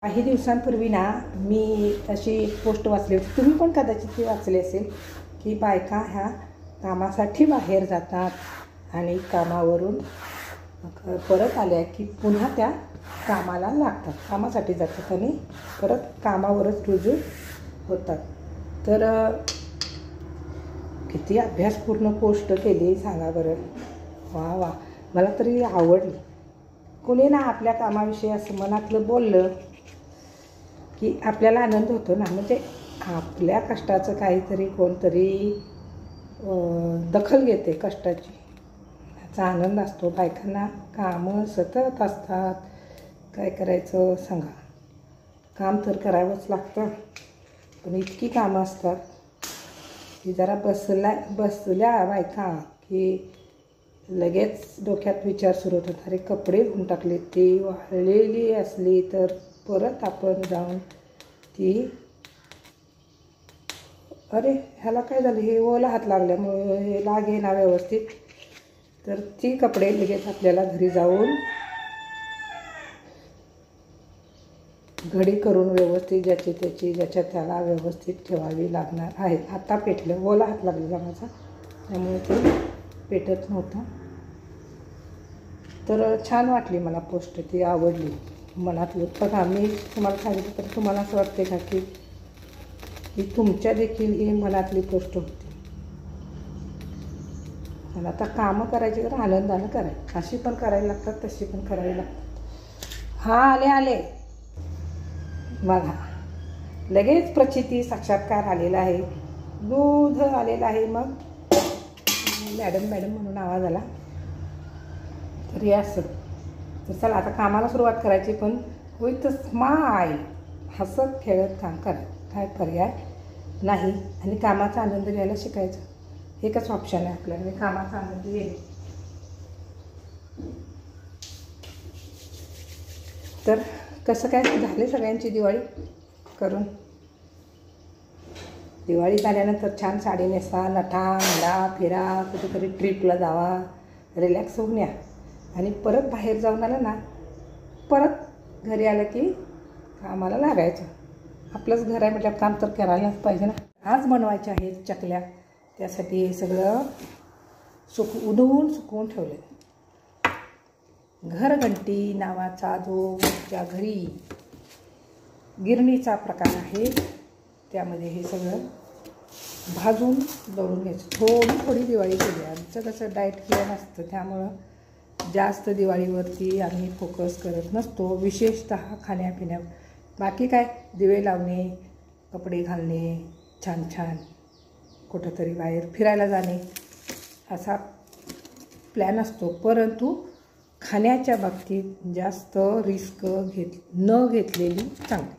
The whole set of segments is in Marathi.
काही दिवसांपूर्वी ना मी अशी पोस्ट वाचली होती, तुम्ही पण कदाचित ती वाचली असेल, की बायका ह्या कामासाठी बाहेर जातात आणि कामावरून परत आल्या की पुन्हा त्या कामाला लागतात, कामासाठी जातात आणि परत कामावरच रुजू होतात. तर किती अभ्यासपूर्ण पोस्ट केली सांगा बरं. वा वा, मला तरी आवडली. कोणी ना आपल्या कामाविषयी असं मनातलं बोललं की आपल्याला आनंद होतो ना. म्हणजे आपल्या कष्टाचं काहीतरी कोणतरी दखल घेते कष्टाची, याचा आनंद असतो. बायकांना कामं सतत असतात, काय करायचं सांगा. काम तर करावंच लागतं, पण इतकी कामं असतात की जरा बसल्या बायका की लगेच डोक्यात विचार सुरू होतात, अरे कपडे धुवून टाकले, ती वाळलेली असली तर परत आपण जाऊन ती, अरे ह्याला काय झालं, हे ओला हात लागल्यामुळे हे लागे ना व्यवस्थित, तर ती कपडे लगेच आपल्याला घरी जाऊन घडी करून व्यवस्थित ज्याची त्याची ज्याच्या त्याला व्यवस्थित ठेवावी लागणार आहे. आता पेटलं, ओला हात लागलेला माझा, त्यामुळे ते पेटत नव्हतं. तर छान वाटली मला पोस्ट, ती आवडली मनातलं. बघा मी तुम्हाला सांगितलं तर तुम्हाला असं वाटते का की ही तुमच्या देखील ही मनातली पोस्ट होती. आणि आता कामं करायची तर आनंदानं करायची, अशी पण करायला लागतात, तशी पण करावी लागतात. हां आले बघा, लगेच प्रचिती साक्षात्कार आलेला आहे, दूध आलेलं आहे. मग मॅडम म्हणून आवाज आला, तर हे असं. तर चला आता कामाला सुरुवात करायची, पण विथ स्माईल, हसत खेळत काम करा, काय पर्याय नाही. आणि कामाचा आनंद घ्यायला शिकायचं, एकच ऑप्शन आहे आपल्याला, कामाचा आनंद घेणे. तर कसं काय झाले सगळ्यांची दिवाळी करून. दिवाळी झाल्यानंतर छान साडी नेसा, नटा म्हणा, फिरा, कुठेतरी ट्रिपला जावा, रिलॅक्स होऊन या. आणि परत बाहेर जाऊन आलं ना, परत घरी आलं की कामाला लागायचं. आपलंच घर आहे म्हटलं काम तर करायलाच पाहिजे ना. आज बनवायचे आहेत चकल्या, त्यासाठी हे सगळं सुकवून ठेवले. घरघंटी नावाचा जो माझ्या घरी गिरणीचा प्रकार आहे, त्यामध्ये हे सगळं भाजून दळून घ्यायचं. थोडी दिवाळी केली. आमचं कसं डाएट केलं नसतं, त्यामुळं जास्त दिवाळीवरती आम्ही फोकस करत नसतो, विशेषतः खाण्यापिण्यावर. बाकी काय, दिवे लावणे, कपडे घालणे, छान छान कुठंतरी बाहेर फिरायला जाणे, असा प्लॅन असतो. परंतु खाण्याच्या बाबतीत जास्त रिस्क न घेतलेली चांगली.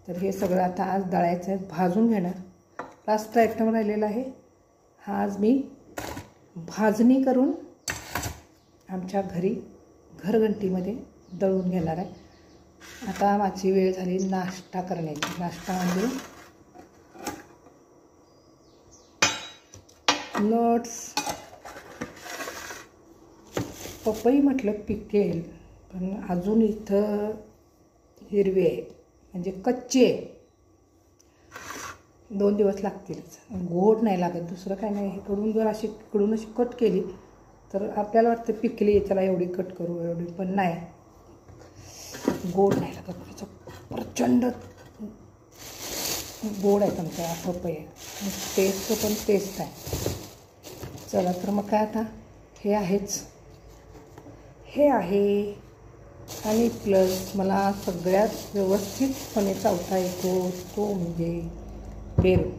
तर हे सगळं आता आज दळायचं आहे, भाजून घेणार. लास्ट आयटम राहिलेला आहे हा. आज मी भाजणी करून आमच्या घरी घरघंटीमध्ये दळून घेणार आहे. आता माझी वेळ झाली नाश्ता करण्याची. नाश्ता म्हणजे नट्स, पपई म्हटलं पिकेल, पण अजून इथं हिरवे आहे, म्हणजे कच्चे आहे, 2 दिवस लागतीलच. गोड नाही लागत, दुसरं काय नाही. हे कडून जर अशी कट केली तर आपल्याला वाटतं पिकली, चला एवढी कट करू, एवढी, पण नाही, गोड नाही लागत. प्रचंड गोड आहे तुमच्या पपई, टेस्ट पण टेस्ट आहे. चला तर मग काय, आता हे आहेच, हे आहे. आणि प्लस मला सगळ्यात व्यवस्थितपणे चावता येतो तो म्हणजे पेरू.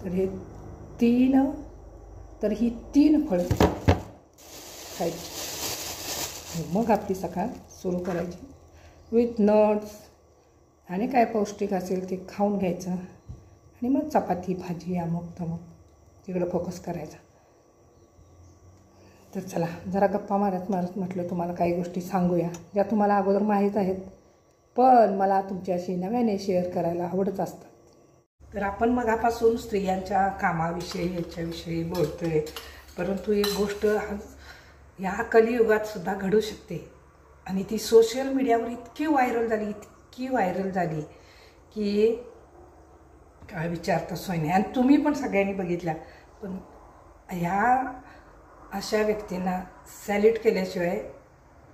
तर हे ही 3 फळं खायची, मग आपली सकाळ सुरू करायची विथ नट्स. आणि काय पौष्टिक असेल ते खाऊन घ्यायचं, आणि मग चपाती भाजी अमुक तमुक तिकडं फोकस करायचा. तर चला जरा गप्पा मारत म्हटलं तुम्हाला काही गोष्टी सांगूया, ज्या तुम्हाला अगोदर माहीत आहेत, पण मला तुमच्याशी नव्याने शेअर करायला आवडत असतात. तर आपण मगापासून स्त्रियांच्या कामाविषयी याच्याविषयी बोलतो आहे, परंतु एक गोष्ट आज ह्या कलियुगात सुद्धा घडू शकते, आणि ती सोशल मीडियावर इतकी व्हायरल झाली, इतकी व्हायरल झाली की काय विचारता सोय नाही. आणि तुम्ही पण सगळ्यांनी बघितल्या. पण ह्या अशा व्यक्तींना सॅल्यूट केल्याशिवाय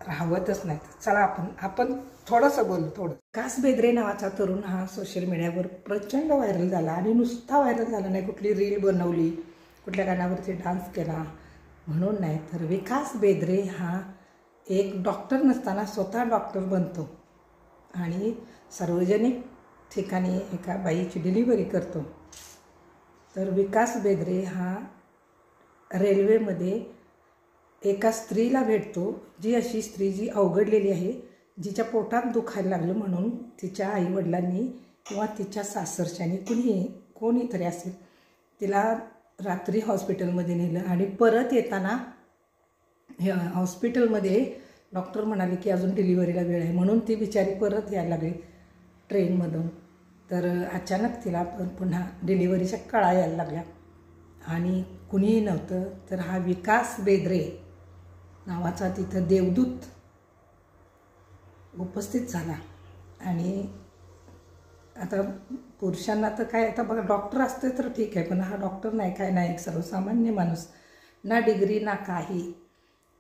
राहवतच नाही. चला आपण थोडंसं बोलू. विकास बेदरे नावाचा तरुण हा सोशल मीडियावर प्रचंड व्हायरल झाला. आणि नुसता व्हायरल झाला नाही, कुठली रील बनवली, कुठल्या गाण्यावरती डान्स केला म्हणून नाही, तर विकास बेदरे हा एक डॉक्टर नसताना स्वतः डॉक्टर बनतो आणि सार्वजनिक ठिकाणी एका बाईची डिलिव्हरी करतो. तर विकास बेदरे हा रेल्वेमध्ये एका स्त्रीला भेटतो, जी अशी स्त्री जी अवघडलेली आहे, जिच्या पोटात दुखायला लागलं म्हणून तिच्या आईवडिलांनी किंवा तिच्या सासरच्यानी कोणीतरी असेल तिला रात्री हॉस्पिटलमध्ये नेलं. आणि परत येताना हॉस्पिटलमध्ये डॉक्टर म्हणाले की अजून डिलिव्हरीला वेळ आहे, म्हणून ती बिचारी परत यायला लागली ट्रेनमधून. तर अचानक तिला पुन्हा डिलिव्हरीच्या कळा यायला लागल्या आणि कुणीही नव्हतं. तर हा विकास बेदरे नावाचा तिथं देवदूत उपस्थित झाला. आणि आता पुरुषांना तर काय, आता बघा डॉक्टर असते तर ठीक आहे, पण हा डॉक्टर नाही, काय नाही, एक सर्वसामान्य माणूस, ना डिग्री ना काही.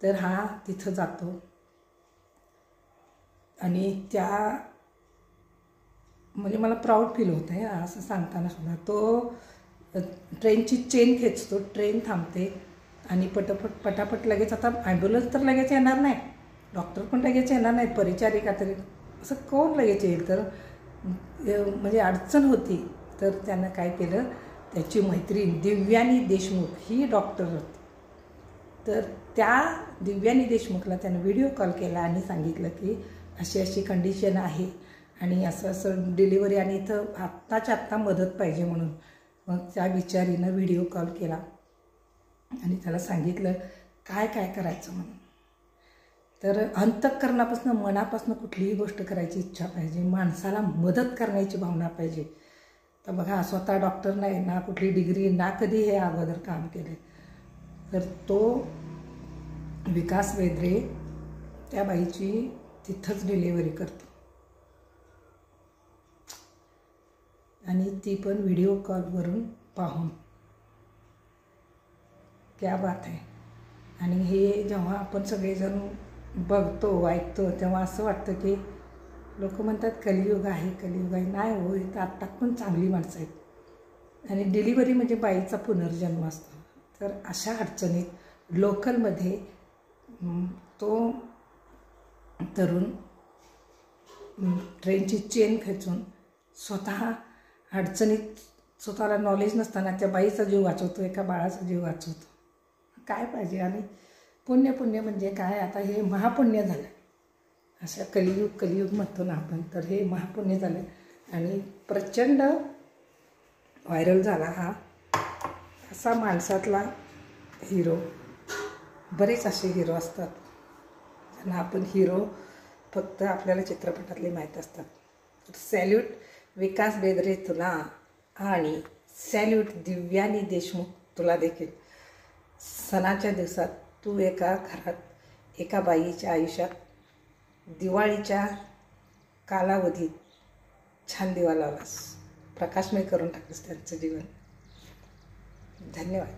तर हा तिथं जातो आणि म्हणजे मला प्राऊड फील होतं आहे असं सांगताना सुद्धा. तो ट्रेनची चेन खेचतो, ट्रेन थांबते आणि पटापट लगेच, आता ॲम्ब्युलन्स तर लगेच येणार नाही, डॉक्टर पण लगेच येणार नाहीत, परिचारिका तरी असं कोण लगेच येईल. तर म्हणजे अडचण होती. तर त्यानं काय केलं, त्याची मैत्रीण दिव्यानी देशमुख ही डॉक्टर होती. तर त्या दिव्यानी देशमुखला त्यानं व्हिडिओ कॉल केला आणि सांगितलं की अशी अशी कंडिशन आहे आणि असं डिलिव्हरी आणि इथं आत्ताच्या आत्ता मदत पाहिजे म्हणून. मग त्या बिचारीनं व्हिडिओ कॉल केला आणि त्याला सांगितलं काय करायचं म्हणून. तर अंतःकरणापासून, मनापासून कुठलीही गोष्ट करायची इच्छा पाहिजे, माणसाला मदत करण्याची भावना पाहिजे. तर बघा, स्वतः डॉक्टर नाही, ना कुठली डिग्री, ना कधी हे अगोदर काम केले, तर तो विकास बेदरे त्या बाईची तिथंच डिलिव्हरी करतो आणि ती पण व्हिडिओ कॉलवरून पाहून. क्या बात आहे. आणि हे जेव्हा आपण सगळेजण बघतो, ऐकतो, तेव्हा असं वाटतं की लोक म्हणतात कलियुग आहे, कलियुग आहे. नाही हो, इथं आत्ता पण चांगली माणसं आहेत. आणि डिलिव्हरी म्हणजे बाईचा पुनर्जन्म असतो. तर अशा अडचणीत लोकलमध्ये तो तरुण ट्रेनची चेन खेचून स्वतः अडचणीत, स्वतःला नॉलेज नसताना त्या बाईचा जीव वाचवतो, एका बाळाचा जीव वाचवतो. काय पाहिजे. आणि पुण्य म्हणजे काय, आता हे महापुण्य झालं. अशा कलियुग म्हणतो ना आपण, तर हे महापुण्य झालं आणि प्रचंड व्हायरल झाला हा असा माणसातला हिरो. बरेच असे हिरो असतात ज्यांना आपण हिरो फक्त आपल्याला चित्रपटातले माहीत असतात. तर सॅल्यूट विकास बेदरे तुला, आणि सॅल्यूट दिव्यानी देशमुख तुला देखील. सणाच्या दिवसात तू एका घरात एका बाईच्या आयुष्यात दिवाळीच्या कालावधीत छान दिवा लावलास, प्रकाशमय करून टाकलंस त्यांचं जीवन. धन्यवाद.